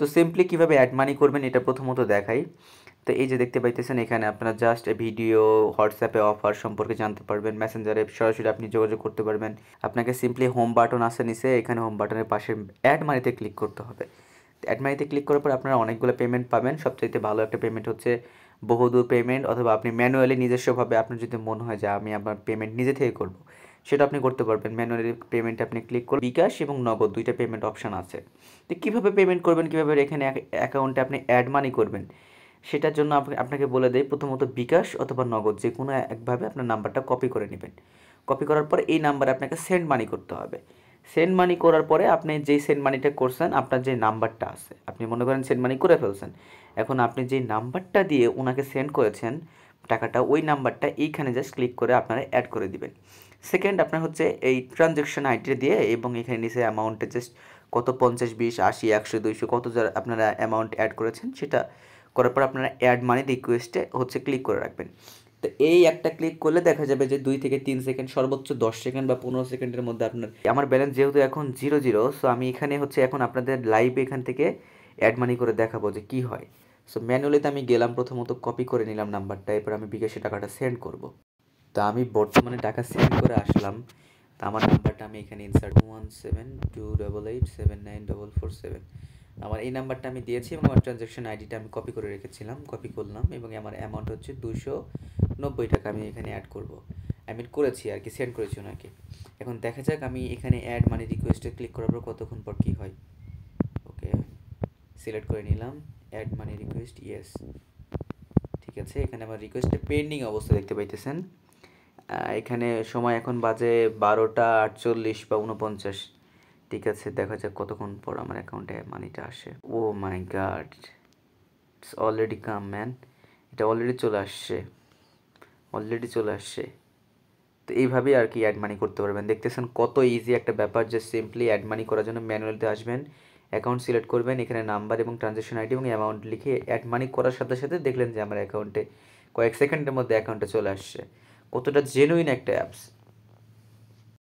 তো সিম্পলি কীভাবে অ্যাড মানি করবেন এটা প্রথমত দেখাই। তো এই যে দেখতে পাইতেছেন এখানে আপনারা জাস্ট ভিডিও, হোয়াটসঅ্যাপে অফার সম্পর্কে জানতে পারবেন, মেসেঞ্জারে সরাসরি আপনি যোগাযোগ করতে পারবেন। আপনাকে সিম্পলি হোম বাটন আছে নিচে, এখানে হোম বাটনের পাশে অ্যাড মানিতে ক্লিক করতে হবে। অ্যাড মানিতে ক্লিক করার পর আপনারা অনেকগুলো পেমেন্ট পাবেন। সবচাইতে ভালো একটা পেমেন্ট হচ্ছে বহুদূর পেমেন্ট, অথবা আপনি ম্যানুয়ালি নিজস্বভাবে আপনার যদি মনে হয় যে আমি আমার পেমেন্ট নিজে থেকে করব, সেটা আপনি করতে পারবেন। ম্যানুয়ালি পেমেন্টে আপনি ক্লিক করলে বিকাশ এবং নগদ দুইটা পেমেন্ট অপশান আছে। তো কীভাবে পেমেন্ট করবেন, কীভাবে এখানে অ্যাকাউন্টে আপনি অ্যাড মানি করবেন, সেটার জন্য আপনাকে বলে দেই। প্রথমত বিকাশ অথবা নগদ যে কোনো একভাবে আপনার নাম্বারটা কপি করে নেবেন। কপি করার পরে এই নাম্বারে আপনাকে সেন্ড মানি করতে হবে। সেন্ড মানি করার পরে আপনি যেই সেন্ড মানিটা করছেন, আপনার যে নাম্বারটা আছে, আপনি মনে করেন সেন্ড মানি করে ফেলছেন, এখন আপনি যেই নাম্বারটা দিয়ে ওনাকে সেন্ড করেছেন টাকাটা, ওই নাম্বারটা এইখানে জাস্ট ক্লিক করে আপনারা অ্যাড করে দিবেন। সেকেন্ড আপনার হচ্ছে এই ট্রানজ্যাকশন আইডি দিয়ে, এবং এখানে নিচে অ্যামাউন্টে জাস্ট কত 50, 20, 80, 100, 200 কত আপনারা অ্যামাউন্ট অ্যাড করেছেন সেটা করার পর আপনারা অ্যাড মানি রিকোয়েস্টে হচ্ছে ক্লিক করে রাখবেন। তো এই একটা ক্লিক করলে দেখা যাবে যে 2 থেকে 3 সেকেন্ড, সর্বোচ্চ 10 সেকেন্ড বা 15 সেকেন্ডের মধ্যে আপনার আমার ব্যালেন্স যেহেতু এখন 0, সো আমি এখানে হচ্ছে এখন আপনাদের লাইভ এখান থেকে অ্যাড মানি করে দেখাবো যে কী হয়। সো ম্যানুয়ালিতে আমি গেলাম, প্রথমত কপি করে নিলাম নাম্বারটা, এরপর আমি বিকাশে টাকাটা সেন্ড করব। তো আমি বর্তমানে টাকা সেন্ড করে আসলাম। তো আমার নাম্বারটা আমি এখানে ইনসার্ট 17288794447, আমার এই নাম্বারটা আমি দিয়েছি এবং আমার ট্রানজ্যাকশন আইডিটা আমি কপি করে রেখেছিলাম, কপি করলাম, এবং আমার অ্যামাউন্ট হচ্ছে 290 টাকা আমি এখানে অ্যাড করব। আমি করেছি আর কি, সেন্ড করেছি ওনাকে। এখন দেখা যাক আমি এখানে অ্যাড মানি রিকোয়েস্টে ক্লিক করার পর কতক্ষণ পর কী হয়। ওকে, সিলেক্ট করে নিলাম অ্যাড মানি রিকোয়েস্ট, ইয়েস, ঠিক আছে। এখানে আমার রিকোয়েস্টে পেন্ডিং অবস্থা দেখতে পাইতেছেন। এখানে সময় এখন বাজে 12:48 বা 49। ঠিক আছে, দেখা যাক কতক্ষণ পর আমার অ্যাকাউন্টে মানিটা আসে। Oh my god, it's already come man, এটা অলরেডি চলে আসছে, অলরেডি চলে আসছে। তো এইভাবেই আর কি অ্যাড মানি করতে পারবেন। দেখতেছেন কত ইজি একটা ব্যাপার, যে সিম্পলি অ্যাড মানি করার জন্য ম্যানুয়ালিতে আসবেন, অ্যাকাউন্ট সিলেক্ট করবেন, এখানে নাম্বার এবং ট্রানজ্যাকশন আইডি এবং অ্যামাউন্ট লিখে অ্যাড মানি করার সাথে সাথে দেখলেন যে আমার অ্যাকাউন্টে কয়েক সেকেন্ডের মধ্যে অ্যাকাউন্টে চলে আসছে। কতটা জেনুইন একটা অ্যাপস।